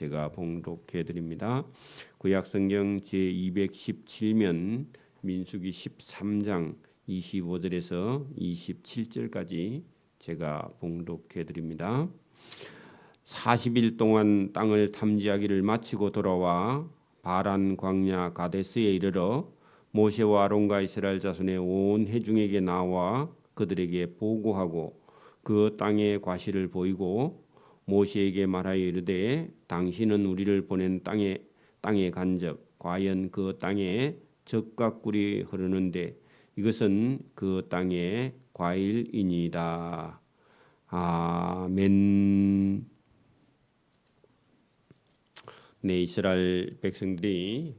제가 봉독해 드립니다. 구약성경 제217면 민수기 13장 25절에서 27절까지 제가 봉독해 드립니다. 40일 동안 땅을 탐지하기를 마치고 돌아와 바란 광야 가데스에 이르러 모세와 아론과 이스라엘 자손의 온 회중에게 나와 그들에게 보고하고 그 땅의 과실을 보이고 모세에게 말하여 이르되 당신은 우리를 보낸 땅에 간적 과연 그 땅에 젖과 꿀이 흐르는데 이것은 그 땅의 과일이니이다. 아멘. 네, 이스라엘 백성들이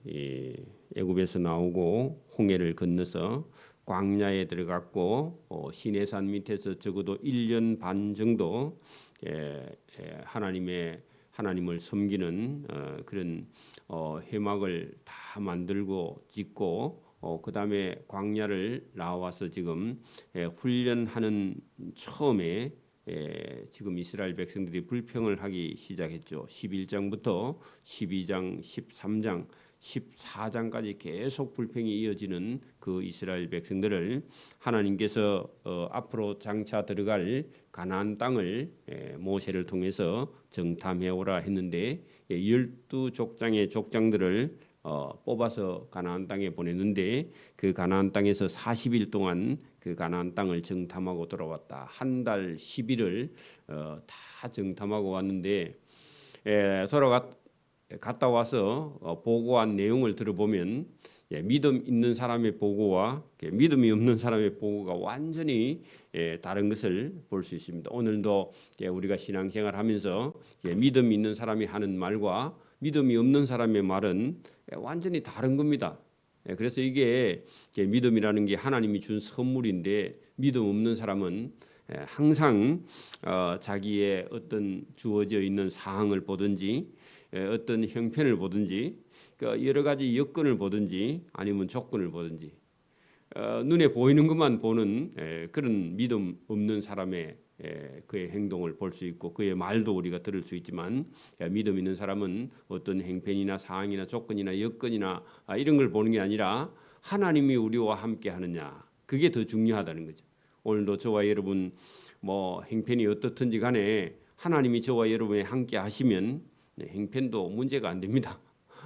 애굽에서 나오고 홍해를 건너서 광야에 들어갔고 시내산 밑에서 적어도 1년 반 정도 하나님을 섬기는 그런 회막을 다 만들고 짓고 그 다음에 광야를 나와서 지금 훈련하는 처음에 지금 이스라엘 백성들이 불평을 하기 시작했죠. 11장부터 12장, 13장, 14장까지 계속 불평이 이어지는 그 이스라엘 백성들을 하나님께서 앞으로 장차 들어갈 가나안 땅을 모세를 통해서 정탐해 오라 했는데 12족장의 족장들을 뽑아서 가나안 땅에 보냈는데 그 가나안 땅에서 40일 동안 그 가나안 땅을 정탐하고 돌아왔다. 한 달 10일을 다 정탐하고 왔는데 갔다 와서 보고한 내용을 들어보면 믿음 있는 사람의 보고와 믿음이 없는 사람의 보고가 완전히 다른 것을 볼 수 있습니다. 오늘도 우리가 신앙생활하면서 믿음 있는 사람이 하는 말과 믿음이 없는 사람의 말은 완전히 다른 겁니다. 그래서 이게 믿음이라는 게 하나님이 준 선물인데 믿음 없는 사람은 항상 자기의 어떤 주어져 있는 사항을 보든지 어떤 형편을 보든지 여러 가지 여건을 보든지 아니면 조건을 보든지 눈에 보이는 것만 보는 그런 믿음 없는 사람의 그의 행동을 볼 수 있고 그의 말도 우리가 들을 수 있지만 믿음 있는 사람은 어떤 행편이나 사항이나 조건이나 여건이나 이런 걸 보는 게 아니라 하나님이 우리와 함께 하느냐 그게 더 중요하다는 거죠. 오늘도 저와 여러분 행편이 어떻든지 간에 하나님이 저와 여러분이 함께 하시면 행편도 문제가 안 됩니다.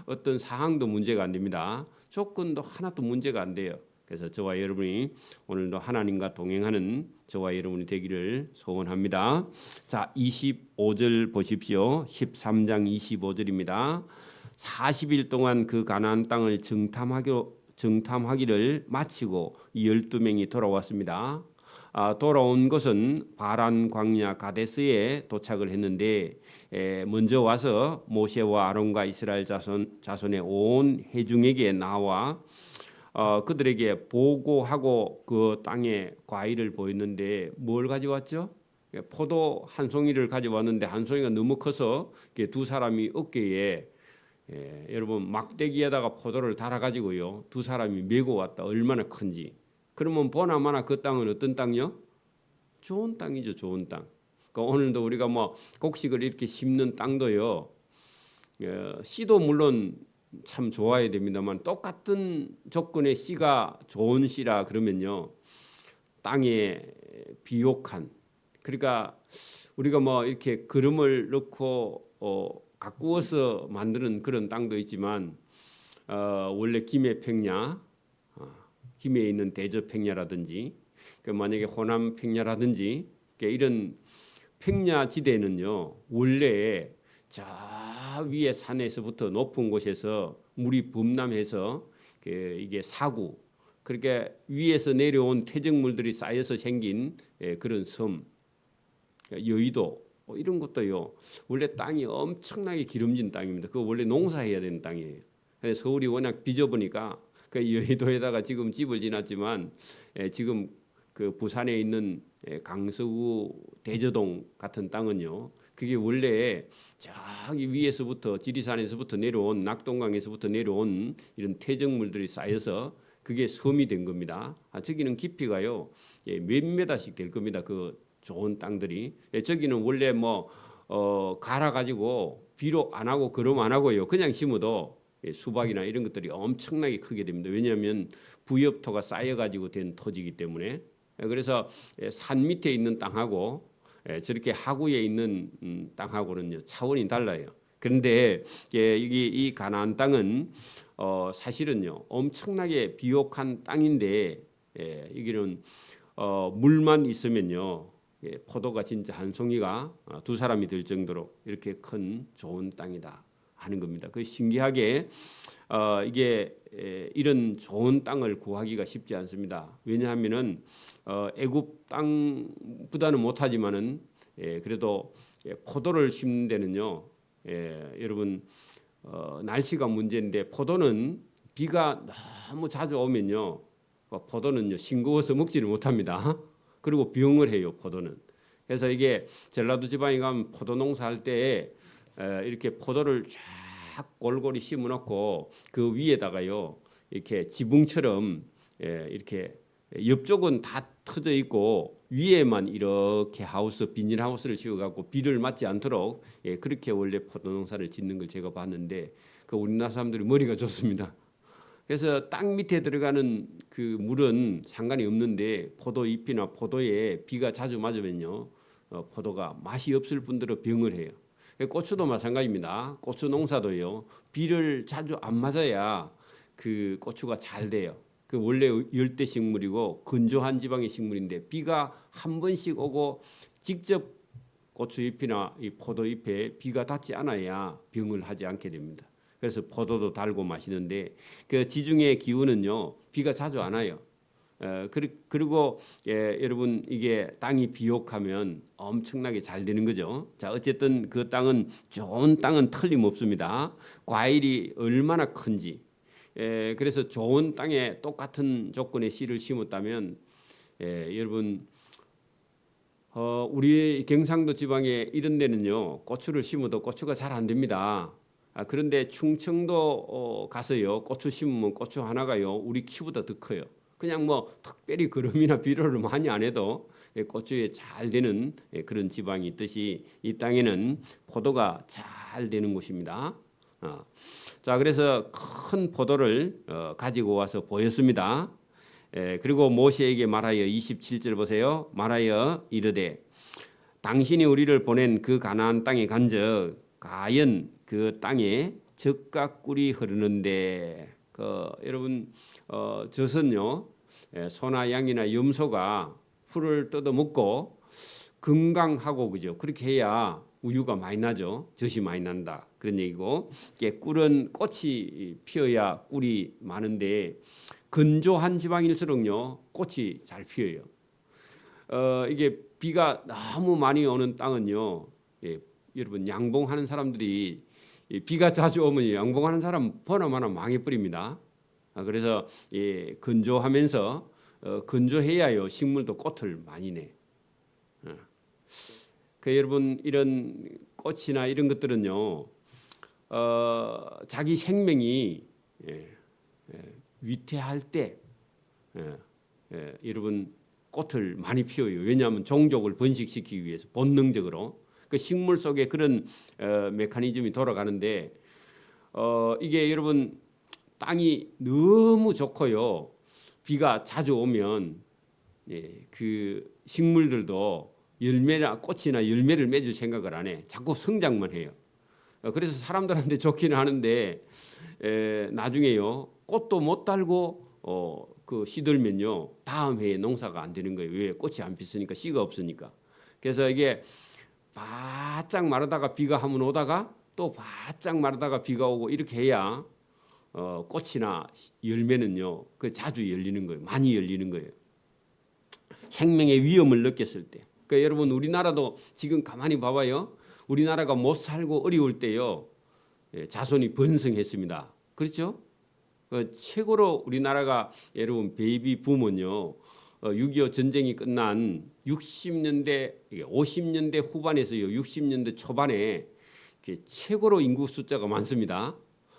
어떤 사항도 문제가 안 됩니다. 조건도 하나도 문제가 안 돼요. 그래서 저와 여러분이 오늘도 하나님과 동행하는 저와 여러분이 되기를 소원합니다. 자, 25절 보십시오. 13장 25절입니다. 40일 동안 그 가나안 땅을 정탐하기를 마치고 12명이 돌아왔습니다. 돌아온 것은 바란 광야 가데스에 도착을 했는데 먼저 와서 모세와 아론과 이스라엘 자손의 온 회중에게 나와 그들에게 보고하고 그 땅에 과일을 보였는데 뭘 가져왔죠? 포도 한 송이를 가져왔는데 한 송이가 너무 커서 두 사람이 어깨에 여러분 막대기에다가 포도를 달아가지고요 두 사람이 메고 왔다. 얼마나 큰지. 그러면 보나마나 그 땅은 어떤 땅이요? 좋은 땅이죠. 좋은 땅. 그러니까 오늘도 우리가 곡식을 이렇게 심는 땅도요 씨도 물론 참 좋아야 됩니다만 똑같은 조건의 씨가 좋은 씨라 그러면요 땅에 비옥한 그러니까 우리가 이렇게 기름을 넣고 가꾸어서 만드는 그런 땅도 있지만 원래 김해 평야 김해에 있는 대저 평야라든지 만약에 호남 평야라든지 이런 평야 지대는요 원래 저 위에 산에서부터 높은 곳에서 물이 범람해서 이게 사구 그렇게 위에서 내려온 퇴적물들이 쌓여서 생긴 그런 섬 여의도 이런 것도요 원래 땅이 엄청나게 기름진 땅입니다. 그거 원래 농사해야 되는 땅이에요. 그래서 서울이 워낙 비좁으니까 그 여의도에다가 지금 집을 지났지만 지금 그 부산에 있는 강서구 대저동 같은 땅은요 그게 원래 저기 위에서부터 지리산에서부터 내려온 낙동강에서부터 내려온 이런 퇴적물들이 쌓여서 그게 섬이 된 겁니다. 저기는 깊이가요 몇 메다씩 될 겁니다. 그 좋은 땅들이 저기는 원래 갈아 가지고 비료 안 하고 거름 안 하고요. 그냥 심어도 수박이나 이런 것들이 엄청나게 크게 됩니다. 왜냐하면 부엽토가 쌓여 가지고 된 토지이기 때문에. 그래서 산 밑에 있는 땅하고 저렇게 하구에 있는 땅하고는요 차원이 달라요. 그런데 이게 이 가나안 땅은 사실은요 엄청나게 비옥한 땅인데 이게는 물만 있으면요 포도가 진짜 한 송이가 두 사람이 될 정도로 이렇게 큰 좋은 땅이다 하는 겁니다. 그 신기하게 이게 이런 좋은 땅을 구하기가 쉽지 않습니다. 왜냐하면은 애굽 땅보다는 못하지만은 그래도 포도를 심는 데는요 여러분 날씨가 문제인데 포도는 비가 너무 자주 오면요 포도는요 싱거워서 먹지를 못합니다. 그리고 병을 해요 포도는. 그래서 이게 전라도 지방에 가면 포도 농사할 때 이렇게 포도를 쫙 골고루 심어놓고 그 위에다가요 이렇게 지붕처럼 이렇게 옆쪽은 다 터져 있고 위에만 이렇게 하우스 비닐하우스를 씌워갖고 비를 맞지 않도록 그렇게 원래 포도 농사를 짓는 걸 제가 봤는데 그 우리나라 사람들이 머리가 좋습니다. 그래서 땅 밑에 들어가는 그 물은 상관이 없는데 포도 잎이나 포도에 비가 자주 맞으면요 포도가 맛이 없을 뿐더러 병을 해요. 고추도 마찬가지입니다. 고추 농사도요 비를 자주 안 맞아야 그 고추가 잘 돼요. 그 원래 열대 식물이고 건조한 지방의 식물인데 비가 한 번씩 오고 직접 고추 잎이나 이 포도 잎에 비가 닿지 않아야 병을 하지 않게 됩니다. 그래서 포도도 달고 맛있는데 그 지중해 기후는요 비가 자주 안 와요. 그리고 여러분 이게 땅이 비옥하면 엄청나게 잘 되는 거죠. 자 어쨌든 그 땅은 좋은 땅은 틀림없습니다. 과일이 얼마나 큰지. 그래서 좋은 땅에 똑같은 조건의 씨를 심었다면 여러분 우리 경상도 지방에 이런 데는요 고추를 심어도 고추가 잘 안 됩니다. 그런데 충청도 가서요 고추 심으면 고추 하나가요 우리 키보다 더 커요. 그냥 뭐 특별히 거름이나 비료를 많이 안 해도 고추에 잘 되는 그런 지방이 있듯이 이 땅에는 포도가 잘 되는 곳입니다. 자 그래서 큰 포도를 가지고 와서 보였습니다. 그리고 모세에게 말하여 27절 보세요. 말하여 이르되 당신이 우리를 보낸 그 가나안 땅에 간즉 가연 그 땅에 젖과 꿀이 흐르는데 여러분 젖은요 소나 양이나 염소가 풀을 뜯어 먹고 건강하고 그죠 그렇게 해야 우유가 많이 나죠. 젖이 많이 난다 그런 얘기고 꿀은 꽃이 피어야 꿀이 많은데 건조한 지방일수록요 꽃이 잘 피어요. 이게 비가 너무 많이 오는 땅은요 여러분 양봉하는 사람들이 비가 자주 오면 양봉하는 사람 보나마나 망해버립니다. 그래서 건조하면서 건조해야요 식물도 꽃을 많이 내. 여러분 이런 꽃이나 이런 것들은요 자기 생명이 위태할 때 여러분 꽃을 많이 피워요. 왜냐하면 종족을 번식시키기 위해서 본능적으로 그 식물 속에 그런 메커니즘이 돌아가는데 이게 여러분 땅이 너무 좋고요 비가 자주 오면 그 식물들도 열매나 꽃이나 열매를 맺을 생각을 안 해. 자꾸 성장만 해요. 그래서 사람들한테 좋기는 하는데 나중에요 꽃도 못 달고 그 시들면요 다음 해에 농사가 안 되는 거예요. 왜? 꽃이 안 피으니까 씨가 없으니까. 그래서 이게 바짝 마르다가 비가 한번 오다가 또 바짝 마르다가 비가 오고 이렇게 해야 꽃이나 열매는요 그 자주 열리는 거예요. 많이 열리는 거예요. 생명의 위험을 느꼈을 때. 그러니까 여러분 우리나라도 지금 가만히 봐봐요. 우리나라가 못 살고 어려울 때요 자손이 번성했습니다. 그렇죠? 최고로 우리나라가 여러분 베이비 붐은요 6.25 전쟁이 끝난 60년대 50년대 후반에서요 60년대 초반에 최고로 인구 숫자가 많습니다.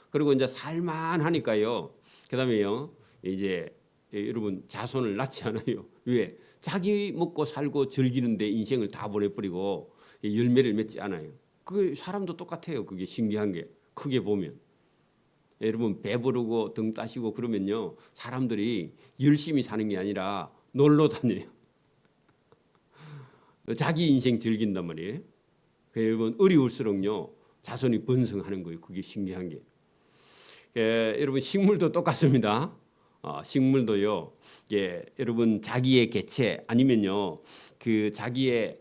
그리고 이제 살만하니까요. 그다음에요 이제 여러분 자손을 낳지 않아요. 왜? 자기 먹고 살고 즐기는데 인생을 다 보내버리고 열매를 맺지 않아요. 그 사람도 똑같아요. 그게 신기한 게 크게 보면. 여러분 배부르고 등 따시고 그러면요 사람들이 열심히 사는 게 아니라 놀러 다녀요. 자기 인생 즐긴단 말이에요. 여러분 어려울수록요 자손이 번성하는 거예요. 그게 신기한 게. 여러분 식물도 똑같습니다. 식물도요. 여러분 자기의 개체 아니면요 그 자기의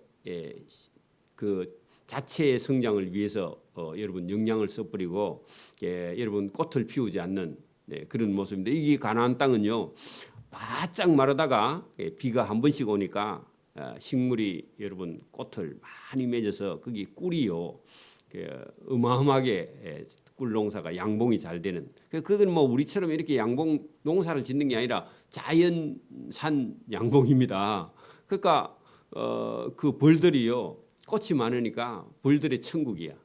그 자체의 성장을 위해서 여러분 영양을 써버리고 여러분 꽃을 피우지 않는 그런 모습인데 이게 가나안 땅은요 바짝 마르다가 비가 한 번씩 오니까 식물이 여러분 꽃을 많이 맺어서 거기 꿀이요 어마어마하게 꿀 농사가 양봉이 잘 되는 그건 뭐 우리처럼 이렇게 양봉 농사를 짓는 게 아니라 자연산 양봉입니다. 그러니까 그 벌들이요 꽃이 많으니까 벌들의 천국이야.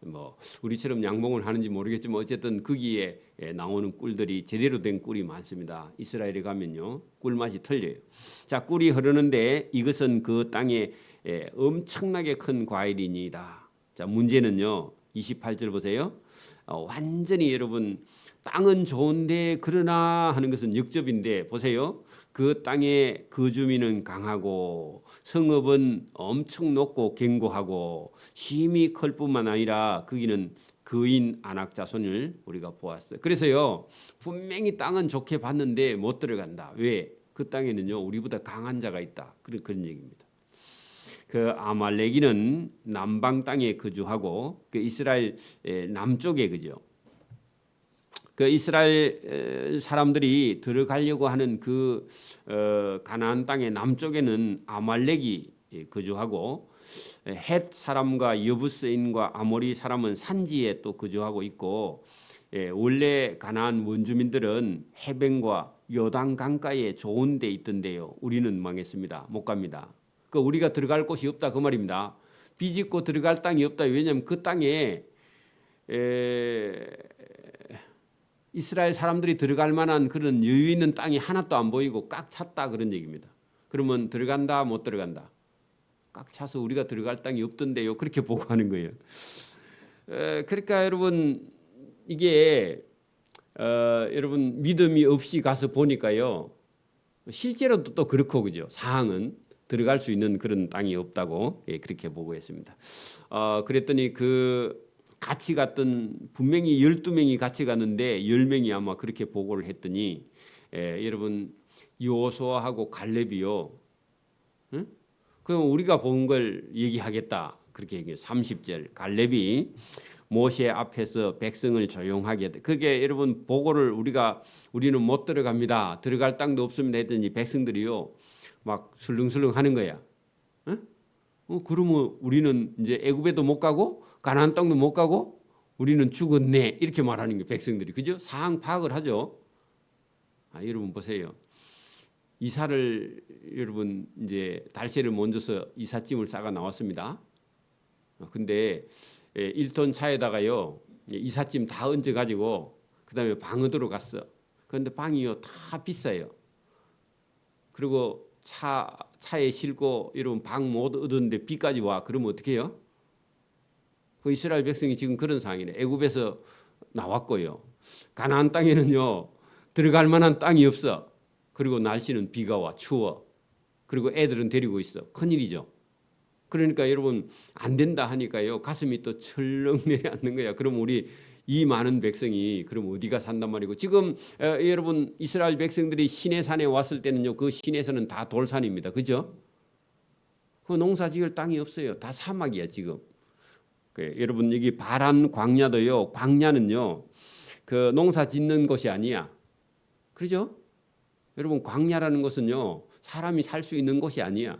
뭐 우리처럼 양봉을 하는지 모르겠지만 어쨌든 거기에 나오는 꿀들이 제대로 된 꿀이 많습니다. 이스라엘에 가면요 꿀맛이 틀려요. 자 꿀이 흐르는데 이것은 그 땅에 엄청나게 큰 과일이니이다. 자 문제는요 28절 보세요. 완전히 여러분 땅은 좋은데 그러나 하는 것은 역접인데 보세요. 그 땅의 그 주민은 강하고 성읍은 엄청 높고 견고하고 힘이 클 뿐만 아니라 거기는 거인 안악 자손을 우리가 보았어요. 그래서요 분명히 땅은 좋게 봤는데 못 들어간다. 왜? 그 땅에는요 우리보다 강한 자가 있다. 그런 얘기입니다. 그 아말렉이는 남방 땅에 거주하고 그 이스라엘 남쪽에 그죠. 그 이스라엘 사람들이 들어가려고 하는 그 가나안 땅의 남쪽에는 아말렉이 거주하고 헷 사람과 여부스인과 아모리 사람은 산지에 또 거주하고 있고 원래 가나안 원주민들은 해변과 요단 강가에 좋은 데 있던데요. 우리는 망했습니다. 못 갑니다. 그 우리가 들어갈 곳이 없다 그 말입니다. 비집고 들어갈 땅이 없다. 왜냐하면 그 땅에 이스라엘 사람들이 들어갈 만한 그런 여유 있는 땅이 하나도 안 보이고 꽉 찼다 그런 얘기입니다. 그러면 들어간다 못 들어간다. 꽉 차서 우리가 들어갈 땅이 없던데요. 그렇게 보고하는 거예요. 그러니까 여러분 이게 여러분 믿음이 없이 가서 보니까요. 실제로도 또 그렇고 그죠. 사항은 들어갈 수 있는 그런 땅이 없다고 그렇게 보고했습니다. 그랬더니 그 같이 갔던 분명히 12명이 같이 갔는데 10명이 아마 그렇게 보고를 했더니 여러분 여호수아하고 갈렙이요. 응? 그럼 우리가 본 걸 얘기하겠다. 그렇게 얘기해요. 30절 갈렙이 모세 앞에서 백성을 조용하게 그게 여러분 보고를 우리는 못 들어갑니다. 들어갈 땅도 없습니다 했더니 백성들이요. 막 술렁술렁 하는 거야. 응? 그러면 우리는 이제 애굽에도 못 가고 가나안 땅도 못 가고 우리는 죽었네 이렇게 말하는 게 백성들이 그죠? 상황 파악을 하죠. 여러분 보세요. 이사를 여러분 이제 달새를 먼저서 이삿짐을 싸가 나왔습니다. 근데 1톤 차에다가요 이삿짐 다 얹어 가지고 그다음에 방으로 갔어. 그런데 방이요 다 비싸요. 그리고 차에 싣고 여러분 방 못 얻었는데 비까지 와. 그러면 어떻게 해요? 그 이스라엘 백성이 지금 그런 상황이네. 애굽에서 나왔고요. 가나안 땅에는요 들어갈 만한 땅이 없어. 그리고 날씨는 비가 와 추워. 그리고 애들은 데리고 있어. 큰일이죠. 그러니까 여러분 안 된다 하니까요 가슴이 또 철렁 내려앉는 거야. 그럼 우리 이 많은 백성이 그럼 어디가 산단 말이고 지금 여러분 이스라엘 백성들이 시내산에 왔을 때는요 그 시내산은 다 돌산입니다. 그죠? 그 농사 지을 땅이 없어요. 다 사막이야 지금. 여러분 여기 바란 광야도요. 광야는요 그 농사 짓는 곳이 아니야. 그렇죠? 여러분 광야라는 것은요 사람이 살 수 있는 곳이 아니야.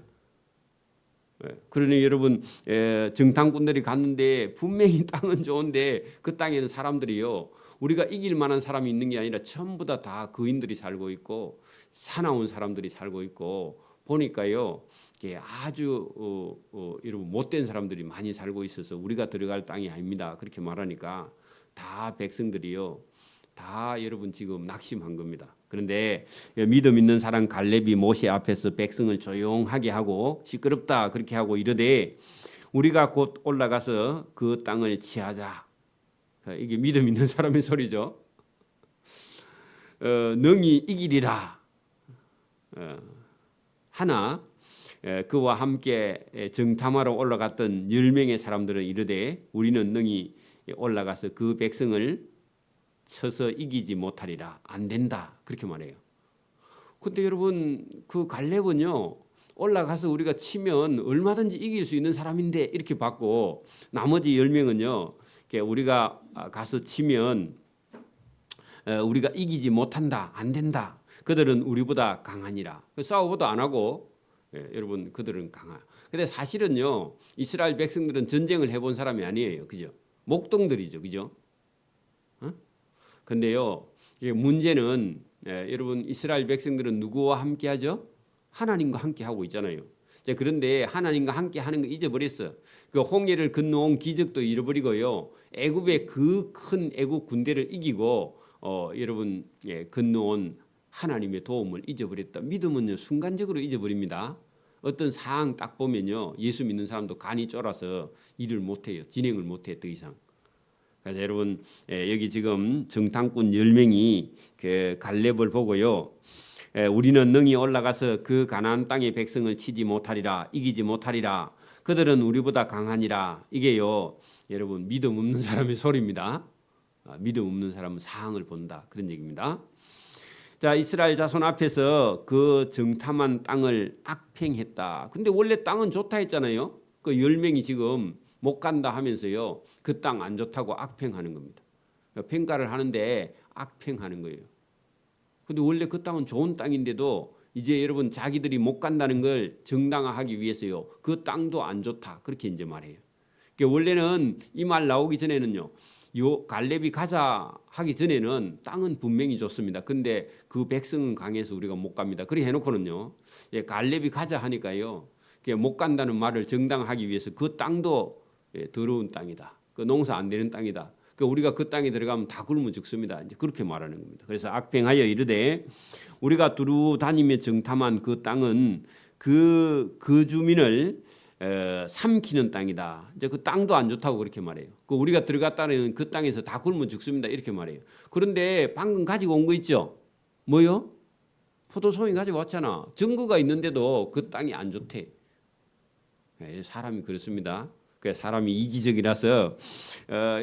그러니 여러분 정탐꾼들이 갔는데 분명히 땅은 좋은데 그 땅에는 사람들이요 우리가 이길 만한 사람이 있는 게 아니라 전부 다 거인들이 살고 있고 사나운 사람들이 살고 있고 보니까요 아주 여러분 못된 사람들이 많이 살고 있어서 우리가 들어갈 땅이 아닙니다. 그렇게 말하니까 다 백성들이요 다 여러분 지금 낙심한 겁니다. 그런데 믿음 있는 사람 갈렙이 모세 앞에서 백성을 조용하게 하고 시끄럽다 그렇게 하고 이르되 우리가 곧 올라가서 그 땅을 취하자. 이게 믿음 있는 사람의 소리죠. 능히 이기리라. 하나 그와 함께 정탐하러 올라갔던 10명의 사람들은 이르되 우리는 능히 올라가서 그 백성을 쳐서 이기지 못하리라. 안 된다. 그렇게 말해요. 근데 여러분 그 갈렙은요. 올라가서 우리가 치면 얼마든지 이길 수 있는 사람인데 이렇게 받고 나머지 10명은요. 우리가 가서 치면 우리가 이기지 못한다. 안 된다. 그들은 우리보다 강하니라. 싸워보도 안 하고 여러분 그들은 강하. 근데 사실은요. 이스라엘 백성들은 전쟁을 해본 사람이 아니에요. 그죠? 목동들이죠. 그죠? 근데요. 문제는 여러분 이스라엘 백성들은 누구와 함께 하죠? 하나님과 함께 하고 있잖아요. 그런데 하나님과 함께 하는 거 잊어버렸어. 그 홍해를 건너온 기적도 잃어버리고요. 애굽의 그 큰 애굽 군대를 이기고 여러분 건너온 하나님의 도움을 잊어버렸다. 믿음은요 순간적으로 잊어버립니다. 어떤 상황 딱 보면요 예수 믿는 사람도 간이 쫄아서 일을 못해요. 진행을 못해 더 이상. 그래서 여러분 여기 지금 정탐꾼 10명이 그 갈렙을 보고요. 우리는 능히 올라가서 그 가나안 땅의 백성을 치지 못하리라. 이기지 못하리라. 그들은 우리보다 강하니라. 이게요. 여러분 믿음 없는 사람의 소리입니다. 믿음 없는 사람은 상황을 본다. 그런 얘기입니다. 자, 이스라엘 자손 앞에서 그 정탐한 땅을 악평했다. 근데 원래 땅은 좋다 했잖아요. 그 10명이 지금 못 간다 하면서요. 그 땅 안 좋다고 악평하는 겁니다. 평가를 하는데 악평하는 거예요. 근데 원래 그 땅은 좋은 땅인데도 이제 여러분 자기들이 못 간다는 걸 정당화하기 위해서요. 그 땅도 안 좋다. 그렇게 이제 말해요. 그러니까 원래는 이 말 나오기 전에는요. 요 갈렙이 가자 하기 전에는 땅은 분명히 좋습니다. 근데 그 백성은 강해서 우리가 못 갑니다. 그래 해놓고는요. 갈렙이 가자 하니까요. 못 간다는 말을 정당화하기 위해서 그 땅도 더러운 땅이다. 그 농사 안 되는 땅이다. 그러니까 우리가 그 땅에 들어가면 다 굶어 죽습니다. 이제 그렇게 말하는 겁니다. 그래서 악평하여 이르되 우리가 두루 다니며 정탐한 그 땅은 그 주민을 삼키는 땅이다. 이제 그 땅도 안 좋다고 그렇게 말해요. 그 우리가 들어갔다는 그 땅에서 다 굶어 죽습니다. 이렇게 말해요. 그런데 방금 가지고 온 거 있죠? 뭐요? 포도송이 가지고 왔잖아. 증거가 있는데도 그 땅이 안 좋대. 사람이 그렇습니다. 사람이 이기적이라서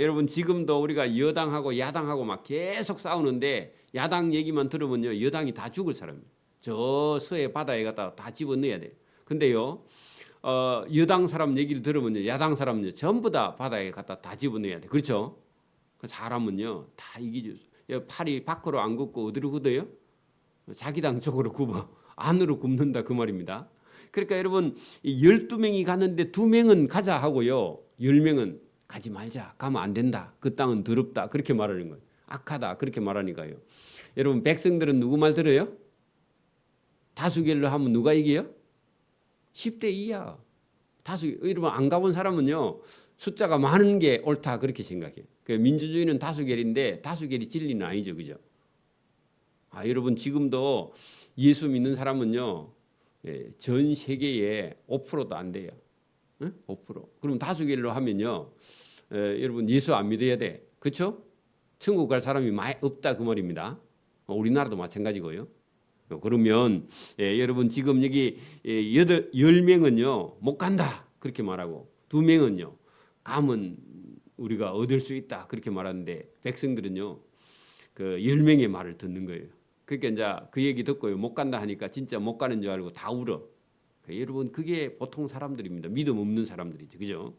여러분 지금도 우리가 여당하고 야당하고 막 계속 싸우는데 야당 얘기만 들으면요 여당이 다 죽을 사람이에요. 저 서해 바다에 갖다가 다 집어넣어야 돼요. 근데요 여당 사람 얘기를 들으면요 야당 사람은요 전부 다 바다에 갖다 다 집어넣어야 돼. 그렇죠? 사람은요 다 이기죠. 팔이 밖으로 안 굽고 어디로 굳어요? 자기 당 쪽으로 굽어. 안으로 굽는다 그 말입니다. 그러니까 여러분 12명이 가는데 2명은 가자 하고요. 10명은 가지 말자. 가면 안 된다. 그 땅은 더럽다. 그렇게 말하는 거예요. 악하다. 그렇게 말하니까요. 여러분 백성들은 누구 말 들어요? 다수결로 하면 누가 이겨요? 10대 2야. 여러분 안 가본 사람은요. 숫자가 많은 게 옳다. 그렇게 생각해요. 민주주의는 다수결인데 다수결이 진리는 아니죠. 그죠? 여러분 지금도 예수 믿는 사람은요. 전 세계에 5%도 안 돼요. 5%. 그럼 다수결로 하면요. 여러분 예수 안 믿어야 돼. 그렇죠? 천국 갈 사람이 많이 없다 그 말입니다. 우리나라도 마찬가지고요. 그러면 여러분 지금 여기 10명은요. 못 간다. 그렇게 말하고 2명은요. 가면 우리가 얻을 수 있다. 그렇게 말하는데 백성들은요. 그 10명의 말을 듣는 거예요. 그러니까 이제 그 얘기 듣고요. 못 간다 하니까 진짜 못 가는 줄 알고 다 울어. 그러니까 여러분 그게 보통 사람들입니다. 믿음 없는 사람들이죠. 그죠?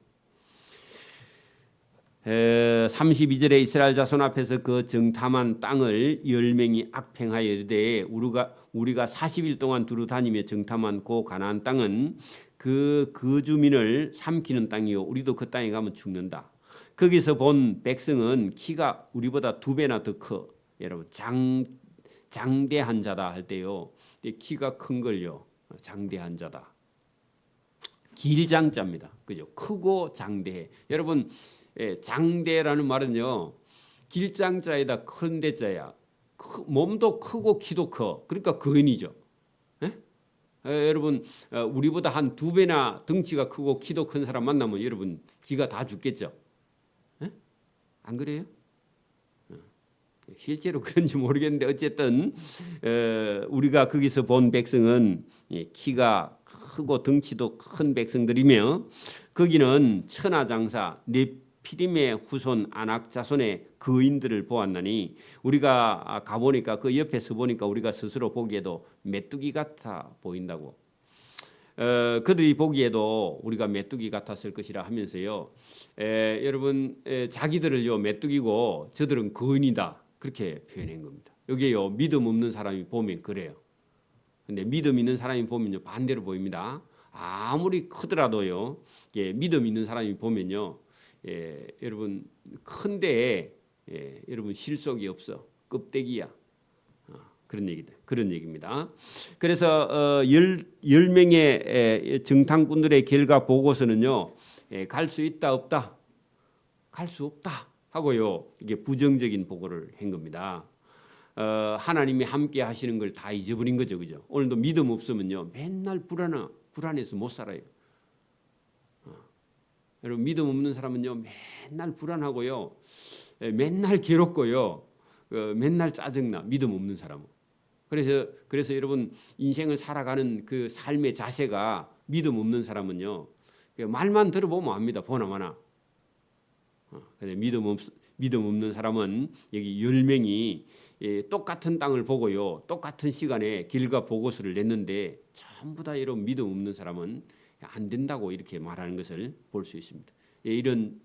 32절에 이스라엘 자손 앞에서 그 정탐한 땅을 10명이 악평하여 이르되 우리가 40일 동안 두루 다니며 정탐한 그 가나안 땅은 그 주민을 삼키는 땅이요. 우리도 그 땅에 가면 죽는다. 거기서 본 백성은 키가 우리보다 2배나 더 커. 여러분 장대한 자다 할 때요. 키가 큰 걸요. 장대한 자다. 길장자입니다. 그죠? 크고 장대해. 여러분 장대라는 말은요. 길장자에다 큰 대자야. 몸도 크고 키도 커. 그러니까 거인이죠. 예? 여러분 우리보다 한 2배나 덩치가 크고 키도 큰 사람 만나면 여러분 기가 다 죽겠죠. 예? 안 그래요? 실제로 그런지 모르겠는데 어쨌든 우리가 거기서 본 백성은 키가 크고 덩치도 큰 백성들이며 거기는 천하장사 네피림의 후손 아낙 자손의 거인들을 보았나니 우리가 가보니까 그 옆에서 보니까 우리가 스스로 보기에도 메뚜기 같아 보인다고. 그들이 보기에도 우리가 메뚜기 같았을 것이라 하면서요. 여러분 자기들을요 메뚜기고 저들은 거인이다. 그렇게 표현한 겁니다. 여기에요 믿음 없는 사람이 보면 그래요. 근데 믿음 있는 사람이 보면요 반대로 보입니다. 아무리 크더라도요 믿음 있는 사람이 보면요 여러분 큰데 여러분 실속이 없어 껍데기야. 그런 얘기입니다. 그래서 10명의 정탐꾼들의 결과 보고서는요 갈 수 있다 없다 갈 수 없다 하고요 이게 부정적인 보고를 한 겁니다. 하나님이 함께 하시는 걸 다 잊어버린 거죠, 그죠? 오늘도 믿음 없으면요 맨날 불안해서 못 살아요. 여러분 믿음 없는 사람은요 맨날 불안하고요, 맨날 괴롭고요, 맨날 짜증나. 믿음 없는 사람은. 그래서 여러분 인생을 살아가는 그 삶의 자세가 믿음 없는 사람은요 말만 들어보면 압니다. 보나마나. 근데 믿음 없는 사람은 여기 10명이 똑같은 땅을 보고요 똑같은 시간에 길과 보고서를 냈는데 전부 다 여러분 믿음 없는 사람은 안 된다고 이렇게 말하는 것을 볼 수 있습니다. 이런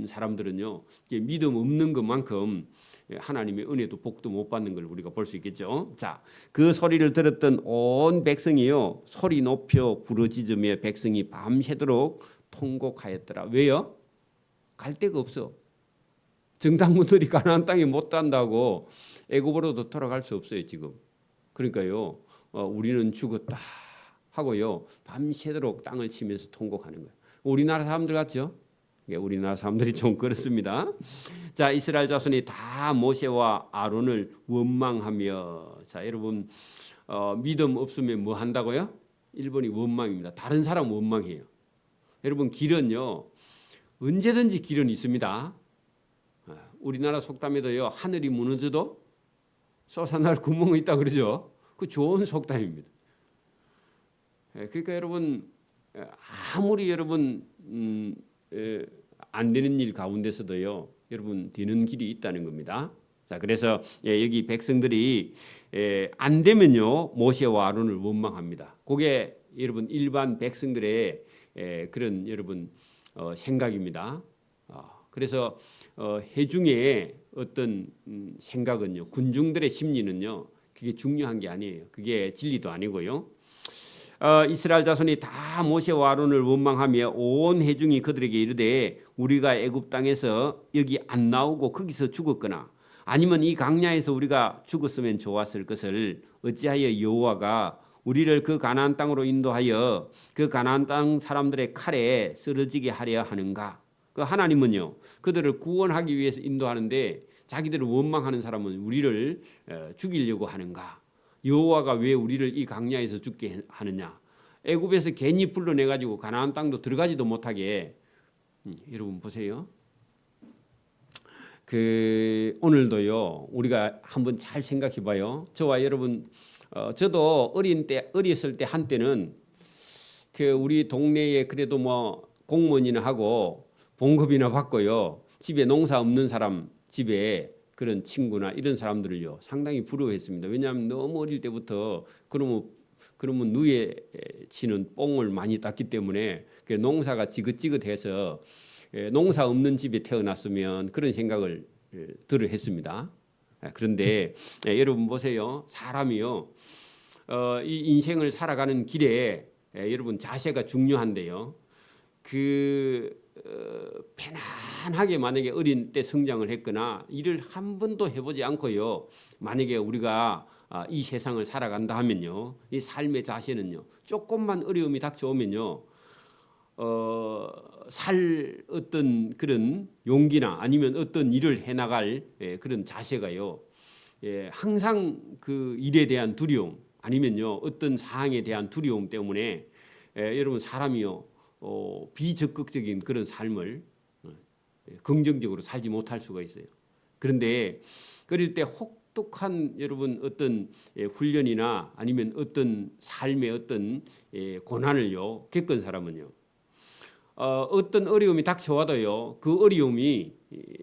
사람들은요 믿음 없는 것만큼 하나님의 은혜도 복도 못 받는 걸 우리가 볼 수 있겠죠. 자, 그 소리를 들었던 온 백성이요 소리 높여 부르짖으며 백성이 밤새도록 통곡하였더라. 왜요? 갈 데가 없어. 정탐꾼들이 가나안 땅에 못 간다고 애굽으로도 돌아갈 수 없어요 지금. 그러니까요 우리는 죽었다 하고요 밤새도록 땅을 치면서 통곡하는 거예요. 우리나라 사람들 같죠? 우리나라 사람들이 좀 그렇습니다. 자, 이스라엘 자손이 다 모세와 아론을 원망하며, 자 여러분 믿음 없으면 뭐 한다고요? 1번이 원망입니다. 다른 사람 원망해요. 여러분 길은요 언제든지 길은 있습니다. 우리나라 속담에도요 하늘이 무너져도 솟아날 구멍이 있다 그러죠. 그 좋은 속담입니다. 그러니까 여러분 아무리 여러분 안 되는 일 가운데서도요 여러분 되는 길이 있다는 겁니다. 자, 그래서 여기 백성들이 안 되면요 모세와 아론을 원망합니다. 그게 여러분 일반 백성들의 그런 여러분 생각입니다. 그래서 회중의 어떤 생각은요 군중들의 심리는요 그게 중요한 게 아니에요. 그게 진리도 아니고요. 이스라엘 자손이 다 모세와 아론을 원망하며 온 회중이 그들에게 이르되 우리가 애굽 땅에서 여기 안 나오고 거기서 죽었거나 아니면 이 광야에서 우리가 죽었으면 좋았을 것을 어찌하여 여호와가 우리를 그 가나안 땅으로 인도하여 그 가나안 땅 사람들의 칼에 쓰러지게 하려 하는가? 그 하나님은요 그들을 구원하기 위해서 인도하는데 자기들을 원망하는 사람은 우리를 죽이려고 하는가? 여호와가 왜 우리를 이 광야에서 죽게 하느냐? 애굽에서 괜히 불러내 가지고 가나안 땅도 들어가지도 못하게. 여러분 보세요. 오늘도요 우리가 한번 잘 생각해봐요. 저와 여러분 저도 어렸을 때 한때는 우리 동네에 그래도 뭐 공무원이나 하고 봉급이나 받고요 집에 농사 없는 사람 집에 그런 친구나 이런 사람들을요 상당히 부러워했습니다. 왜냐하면 너무 어릴 때부터 그러면 누에 치는 뽕을 많이 땄기 때문에 농사가 지긋지긋해서 농사 없는 집에 태어났으면 그런 생각을 들어 했습니다. 그런데 여러분 보세요. 사람이요 이 인생을 살아가는 길에 여러분 자세가 중요한데요. 편안하게 만약에 어린 때 성장을 했거나 일을 한 번도 해보지 않고요 만약에 우리가 이 세상을 살아간다 하면요 이 삶의 자세는요 조금만 어려움이 닥쳐오면요 어떤 그런 용기나 아니면 어떤 일을 해나갈 그런 자세가요 항상 그 일에 대한 두려움 아니면요 어떤 사항에 대한 두려움 때문에 여러분 사람이요 비적극적인 그런 삶을 긍정적으로 살지 못할 수가 있어요. 그런데 그럴 때 혹독한 여러분 어떤 훈련이나 아니면 어떤 삶의 어떤 고난을요 겪은 사람은요 어떤 어려움이 닥쳐와도요 그 어려움이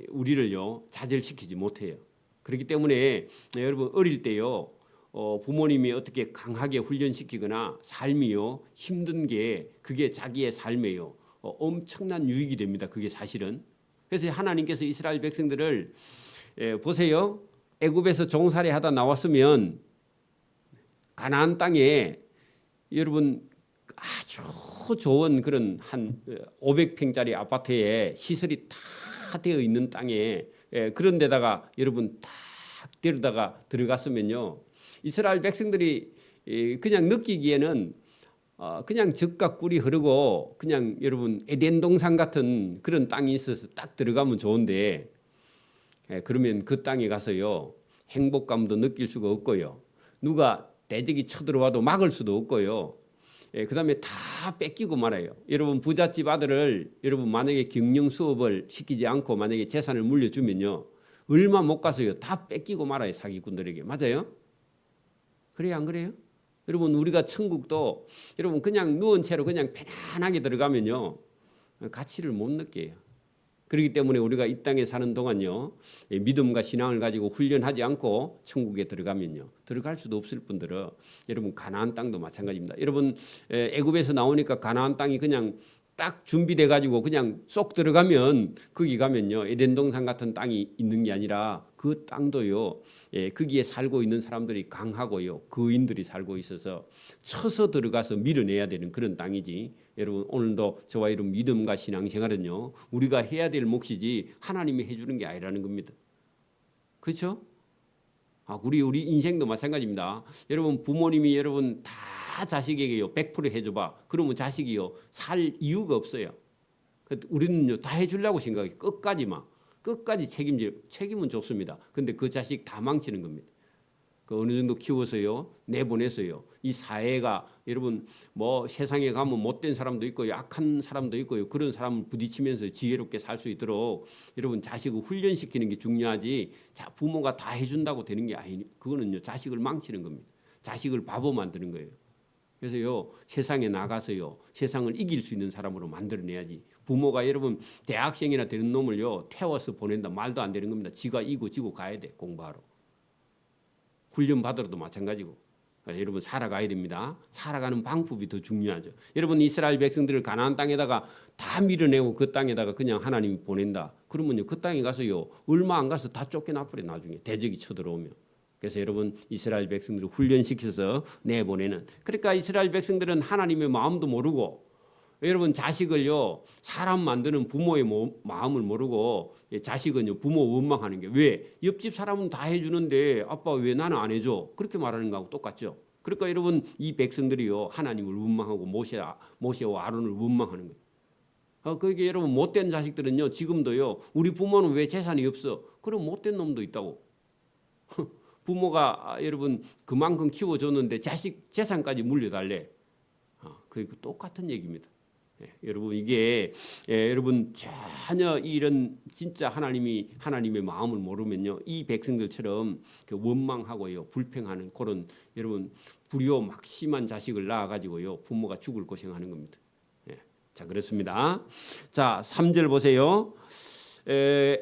우리를요 좌절시키지 못해요. 그렇기 때문에 여러분 어릴 때요 부모님이 어떻게 강하게 훈련시키거나 삶이요 힘든 게 그게 자기의 삶에요 엄청난 유익이 됩니다. 그게 사실은. 그래서 하나님께서 이스라엘 백성들을 보세요. 애굽에서 종살이 하다 나왔으면 가나안 땅에 여러분 아주 좋은 그런 한 500평짜리 아파트에 시설이 다 되어 있는 땅에 그런 데다가 여러분 딱 데려다가 들어갔으면요 이스라엘 백성들이 그냥 느끼기에는 그냥 젖과 꿀이 흐르고 그냥 여러분 에덴 동산 같은 그런 땅이 있어서 딱 들어가면 좋은데 그러면 그 땅에 가서요 행복감도 느낄 수가 없고요 누가 대적이 쳐들어와도 막을 수도 없고요 그다음에 다 뺏기고 말아요. 여러분 부잣집 아들을 여러분 만약에 경영 수업을 시키지 않고 만약에 재산을 물려주면요 얼마 못 가서요 다 뺏기고 말아요 사기꾼들에게. 맞아요? 그래요 안 그래요? 여러분 우리가 천국도 여러분 그냥 누운 채로 그냥 편안하게 들어가면요 가치를 못 느껴요. 그렇기 때문에 우리가 이 땅에 사는 동안요 믿음과 신앙을 가지고 훈련하지 않고 천국에 들어가면요 들어갈 수도 없을 뿐더러 여러분 가나안 땅도 마찬가지입니다. 여러분 애굽에서 나오니까 가나안 땅이 그냥 딱 준비돼 가지고 그냥 쏙 들어가면 거기 가면요 에덴 동산 같은 땅이 있는 게 아니라 그 땅도요 거기에 살고 있는 사람들이 강하고요 거인들이 살고 있어서 쳐서 들어가서 밀어내야 되는 그런 땅이지. 여러분 오늘도 저와 이런 믿음과 신앙생활은요 우리가 해야 될 몫이지 하나님이 해주는 게 아니라는 겁니다. 그렇죠? 우리 인생도 마찬가지입니다. 여러분 부모님이 여러분 다 자식에게요 100% 해줘봐. 그러면 자식이요 살 이유가 없어요. 우리는요 다 해주려고 생각해. 끝까지 책임은 좋습니다. 근데 그 자식 다 망치는 겁니다. 그 어느 정도 키워서요 내보내서요 이 사회가 여러분 뭐 세상에 가면 못된 사람도 있고 약한 사람도 있고요 그런 사람을 부딪히면서 지혜롭게 살 수 있도록 여러분 자식을 훈련시키는 게 중요하지. 자 부모가 다 해준다고 되는 게 아니. 그거는요 자식을 망치는 겁니다. 자식을 바보 만드는 거예요. 그래서요 세상에 나가서요 세상을 이길 수 있는 사람으로 만들어내야지. 부모가 여러분 대학생이나 되는 놈을요 태워서 보낸다 말도 안 되는 겁니다. 지가 이고 가야 돼. 공부하러. 훈련 받으러도 마찬가지고. 여러분 살아가야 됩니다. 살아가는 방법이 더 중요하죠. 여러분 이스라엘 백성들을 가나안 땅에다가 다 밀어내고 그 땅에다가 그냥 하나님이 보낸다. 그러면요 그 땅에 가서요 얼마 안 가서 다 쫓겨나 버려 나중에 대적이 쳐들어오면. 그래서 여러분 이스라엘 백성들을 훈련시켜서 내보내는. 그러니까 이스라엘 백성들은 하나님의 마음도 모르고 여러분 자식을요 사람 만드는 부모의 마음을 모르고 자식은요 부모 원망하는 게 왜 옆집 사람은 다 해주는데 아빠 왜 나는 안 해줘 그렇게 말하는 거하고 똑같죠. 그러니까 여러분 이 백성들이요 하나님을 원망하고 모세와 아론을 원망하는 거예요. 그게 여러분 못된 자식들은요 지금도요 우리 부모는 왜 재산이 없어? 그럼 못된 놈도 있다고. 부모가 여러분 그만큼 키워줬는데 자식 재산까지 물려달래. 그게 똑같은 얘기입니다. 여러분 이게 여러분 전혀 이런 진짜 하나님의 마음을 모르면요 이 백성들처럼 원망하고요 불평하는 그런 여러분 불효 막심한 자식을 낳아가지고요 부모가 죽을 고생하는 겁니다. 자 그렇습니다. 자 3절 보세요.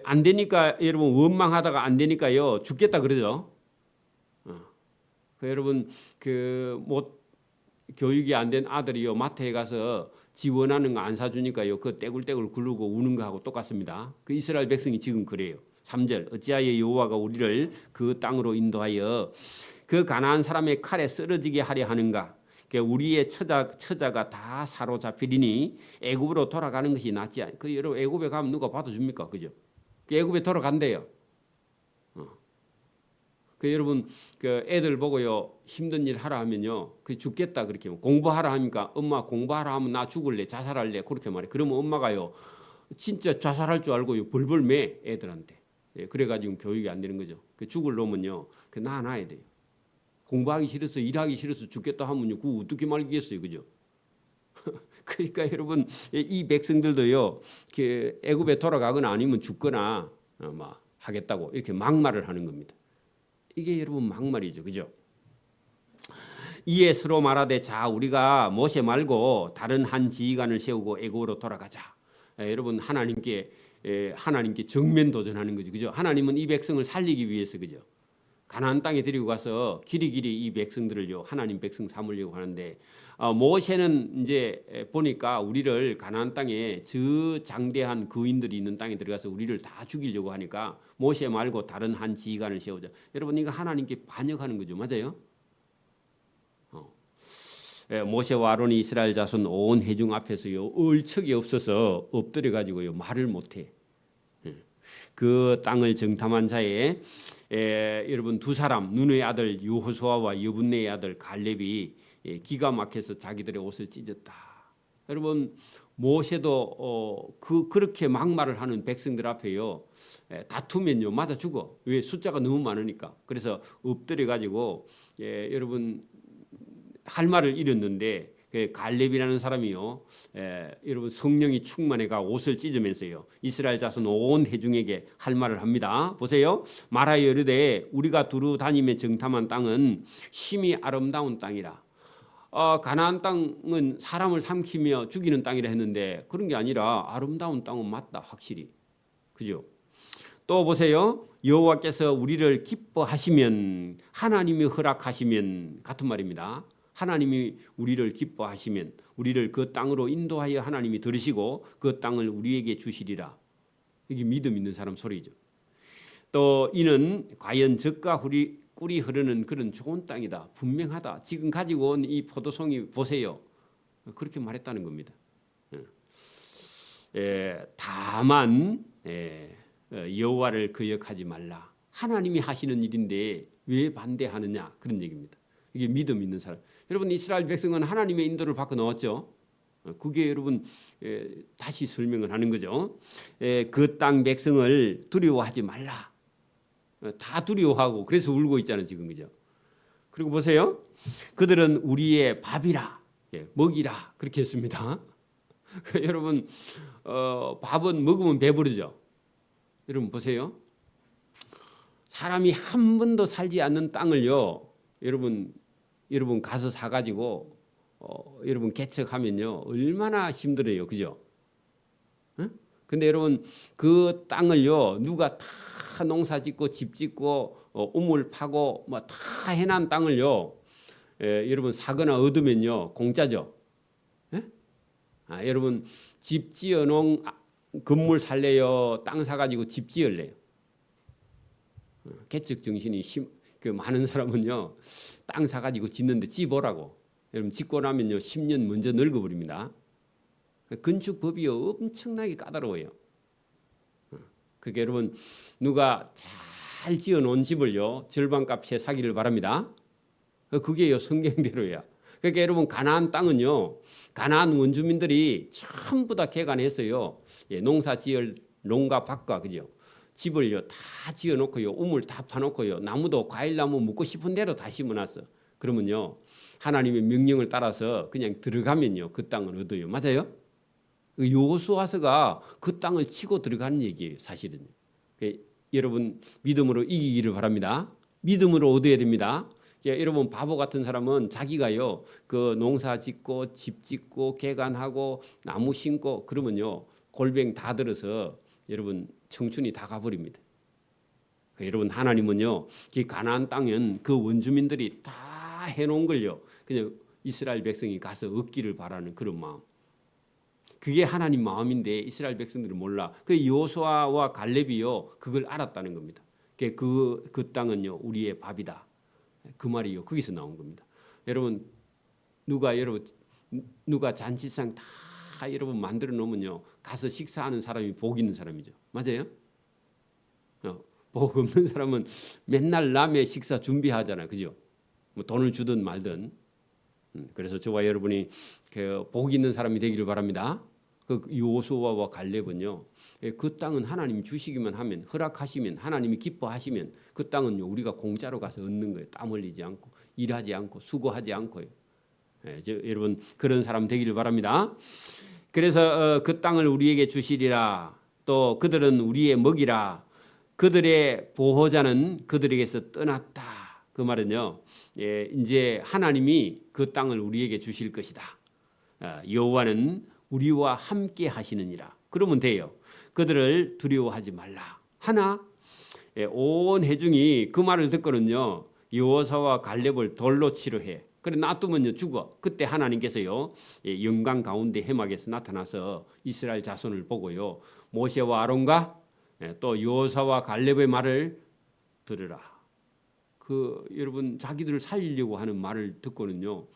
안 되니까 여러분 원망하다가 안 되니까요 죽겠다 그러죠. 여러분 교육이 안 된 아들이요 마트에 가서 지 원하는 거 안 사주니까요 그 떼굴떼굴 굴르고 우는 거하고 똑같습니다. 그 이스라엘 백성이 지금 그래요. 3절 어찌하여 여호와가 우리를 그 땅으로 인도하여 그 가나안 사람의 칼에 쓰러지게 하려 하는가. 우리의 처자가 다 사로잡히리니 애굽으로 돌아가는 것이 낫지 않. 그 여러분 애굽에 가면 누가 받아줍니까? 그죠? 애굽에 돌아간대요. 여러분 애들 보고요 힘든 일 하라 하면요 죽겠다 그렇게 공부하라 하니까 엄마 공부하라 하면 나 죽을래 자살할래 그렇게 말해. 그러면 엄마가요 진짜 자살할 줄 알고요 벌벌 매 애들한테. 그래가지고 교육이 안 되는 거죠. 죽을 놈은요, 놔놔야 돼요. 공부하기 싫어서 일하기 싫어서 죽겠다 하면요, 그거 어떻게 말겠어요, 그죠? 그러니까 여러분 이 백성들도요, 애굽에 돌아가거나 아니면 죽거나 막 하겠다고 이렇게 막말을 하는 겁니다. 이게 여러분 막말이죠, 그죠? 이에 서로 말하되 자 우리가 모세 말고 다른 한 지휘관을 세우고 애굽으로 돌아가자. 여러분 하나님께 정면 도전하는 거죠, 그죠? 하나님은 이 백성을 살리기 위해서, 그죠? 가나안 땅에 데리고 가서 길이길이 이 백성들을요 하나님 백성 삼으려고 하는데 모세는 이제 보니까 우리를 가나안 땅에 저 장대한 거인들이 있는 땅에 들어가서 우리를 다 죽이려고 하니까 모세 말고 다른 한 지휘관을 세우자. 여러분 이거 하나님께 반역하는 거죠, 맞아요? 모세와 아론이 이스라엘 자손 온 회중 앞에서요 얼척이 없어서 엎드려 가지고요 말을 못해. 그 땅을 정탐한 자에 여러분 두 사람 눈의 아들 여호수아와 여분네의 아들 갈렙이 기가 막혀서 자기들의 옷을 찢었다. 여러분 모세도 그렇게 막말을 하는 백성들 앞에요 다투면요 맞아 죽어. 왜? 숫자가 너무 많으니까. 그래서 엎드려 가지고 여러분 할 말을 잃었는데 갈렙이라는 사람이요 여러분 성령이 충만해가 옷을 찢으면서요 이스라엘 자손 온 회중에게 할 말을 합니다. 보세요. 말하여 이르되 우리가 두루 다니며 정탐한 땅은 심히 아름다운 땅이라. 가나안 땅은 사람을 삼키며 죽이는 땅이라 했는데 그런 게 아니라 아름다운 땅은 맞다, 확실히, 그죠? 또 보세요. 여호와께서 우리를 기뻐하시면, 하나님이 허락하시면, 같은 말입니다. 하나님이 우리를 기뻐하시면 우리를 그 땅으로 인도하여 하나님이 들으시고 그 땅을 우리에게 주시리라. 이게 믿음 있는 사람 소리죠. 또 이는 과연 젖과 꿀이 흐르는 그런 좋은 땅이다, 분명하다. 지금 가지고 온 이 포도송이 보세요. 그렇게 말했다는 겁니다. 다만 여호와를 거역하지 말라. 하나님이 하시는 일인데 왜 반대하느냐, 그런 얘기입니다. 이게 믿음 있는 사람. 여러분 이스라엘 백성은 하나님의 인도를 받고 나왔죠. 그게 여러분 다시 설명을 하는 거죠. 그 땅 백성을 두려워하지 말라. 다 두려워하고 그래서 울고 있잖아요 지금, 그죠? 그리고 보세요. 그들은 우리의 밥이라, 먹이라, 그렇게 했습니다. 여러분 밥은 먹으면 배부르죠. 여러분 보세요. 사람이 한 번도 살지 않는 땅을요 여러분 가서 사가지고 여러분 개척하면요 얼마나 힘들어요, 그죠? 근데 여러분 그 땅을요 누가 다 농사짓고 집짓고 우물 파고 뭐 다 해난 땅을요 여러분 사거나 얻으면요 공짜죠. 여러분 집 지어놓은 건물 살래요, 땅 사가지고 집 지을래요? 개척 정신이 많은 사람은요 땅 사가지고 짓는데 지보라고. 여러분 짓고 나면요 10년 먼저 늙어버립니다. 건축법이 엄청나게 까다로워요. 그러니까 여러분 누가 잘 지어놓은 집을요 절반값에 사기를 바랍니다. 그게요 성경대로야. 그러니까 여러분 가나안 땅은요 가나안 원주민들이 전부 다 개간했어요. 농사 지을 농가 밭과, 그죠? 집을요 다 지어놓고요 우물 다 파놓고요 나무도 과일나무 묻고 싶은 대로 다 심어놨어. 그러면요 하나님의 명령을 따라서 그냥 들어가면요 그 땅을 얻어요. 맞아요? 여호수아서가 그 땅을 치고 들어가는 얘기예요, 사실은. 여러분 믿음으로 이기기를 바랍니다. 믿음으로 얻어야 됩니다. 여러분 바보 같은 사람은 자기가요 그 농사 짓고 집 짓고 개간하고 나무 심고 그러면요 골뱅 다 들어서 여러분 청춘이 다 가버립니다. 여러분 하나님은요 그 가나안 땅은 그 원주민들이 다 해놓은 걸요 그냥 이스라엘 백성이 가서 얻기를 바라는 그런 마음. 그게 하나님 마음인데 이스라엘 백성들은 몰라. 그 여호수아와 갈렙이요 그걸 알았다는 겁니다. 그 땅은요 우리의 밥이다. 그 말이요 거기서 나온 겁니다. 여러분 누가 잔치상 다 여러분 만들어 놓으면요 가서 식사하는 사람이 복 있는 사람이죠. 맞아요? 복 없는 사람은 맨날 남의 식사 준비하잖아요, 그죠? 뭐 돈을 주든 말든. 그래서 저와 여러분이 복 있는 사람이 되기를 바랍니다. 그 여호수아와 갈렙은요, 그 땅은 하나님이 주시기만 하면, 허락하시면, 하나님이 기뻐하시면 그 땅은요 우리가 공짜로 가서 얻는 거예요. 땀 흘리지 않고 일하지 않고 수고하지 않고요. 여러분 그런 사람 되기를 바랍니다. 그래서 그 땅을 우리에게 주시리라. 또 그들은 우리의 먹이라. 그들의 보호자는 그들에게서 떠났다. 그 말은요, 이제 하나님이 그 땅을 우리에게 주실 것이다. 여호와는 우리와 함께 하시느니라. 그러면 돼요. 그들을 두려워하지 말라. 하나, 온 회중이 그 말을 듣고는요, 여호사와 갈렙을 돌로 치료해. 그래 놔두면요 죽어. 그때 하나님께서요 영광 가운데 해막에서 나타나서 이스라엘 자손을 보고요 모세와 아론과 또 여호사와 갈렙의 말을 들으라. 그 여러분 자기들을 살리려고 하는 말을 듣고는요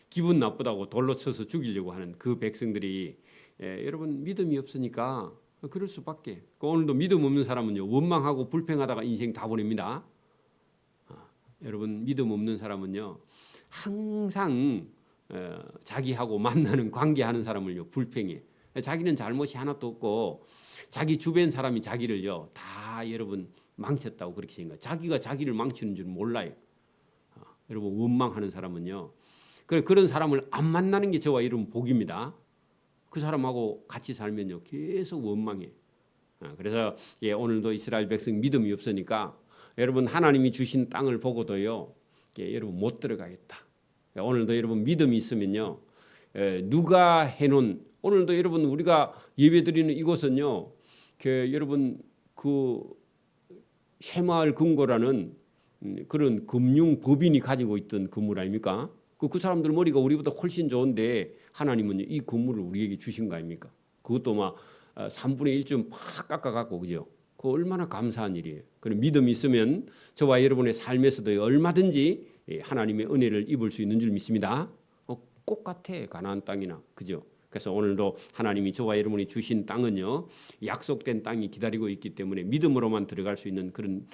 기분 나쁘다고 돌로 쳐서 죽이려고 하는 그 백성들이 여러분 믿음이 없으니까 그럴 수밖에. 오늘도 믿음 없는 사람은요 원망하고 불평하다가 인생 다 보냅니다. 여러분 믿음 없는 사람은요 항상 자기하고 만나는 관계하는 사람을요 불평해. 자기는 잘못이 하나도 없고 자기 주변 사람이 자기를요 다 여러분 망쳤다고 그렇게 생각해요. 자기가 자기를 망치는 줄 몰라요. 여러분 원망하는 사람은요 그런 사람을 안 만나는 게 저와 여러분 복입니다. 그 사람하고 같이 살면요 계속 원망해. 그래서 오늘도 이스라엘 백성 믿음이 없으니까 여러분 하나님이 주신 땅을 보고도요 여러분 못 들어가겠다. 오늘도 여러분 믿음이 있으면요 누가 해놓은 오늘도 여러분 우리가 예배드리는 이곳은요 여러분 그 새마을 금고라는 그런 금융법인이 가지고 있던 건물 아닙니까? 그 사람들 머리가 우리보다 훨씬 좋은데 하나님은 이 건물을 우리에게 주신 거 아닙니까? 그것도 막 3분의 1좀 팍 깎아갖고 그죠? 그 얼마나 감사한 일이에요. 그런 믿음이 있으면 저와 여러분의 삶에서도 얼마든지 하나님의 은혜를 입을 수 있는 줄 믿습니다. 똑같아 가나안 땅이나 그죠? 그래서 오늘도 하나님이 저와 여러분이 주신 땅은요 약속된 땅이 기다리고 있기 때문에 믿음으로만 들어갈 수 있는 그런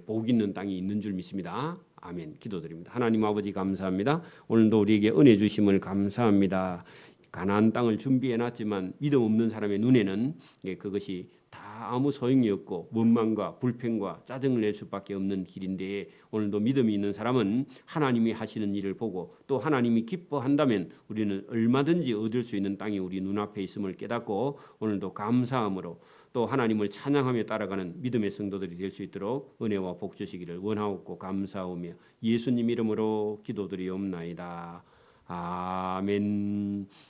복 있는 땅이 있는 줄 믿습니다. 아멘. 기도드립니다. 하나님 아버지 감사합니다. 오늘도 우리에게 은혜 주심을 감사합니다. 가나안 땅을 준비해 놨지만 믿음 없는 사람의 눈에는 그것이 다 아무 소용이 없고 원망과 불평과 짜증을 낼 수밖에 없는 길인데 오늘도 믿음이 있는 사람은 하나님이 하시는 일을 보고 또 하나님이 기뻐한다면 우리는 얼마든지 얻을 수 있는 땅이 우리 눈앞에 있음을 깨닫고 오늘도 감사함으로 또 하나님을 찬양하며 따라가는 믿음의 성도들이 될 수 있도록 은혜와 복 주시기를 원하옵고 감사하오며 예수님 이름으로 기도드리옵나이다. 아멘.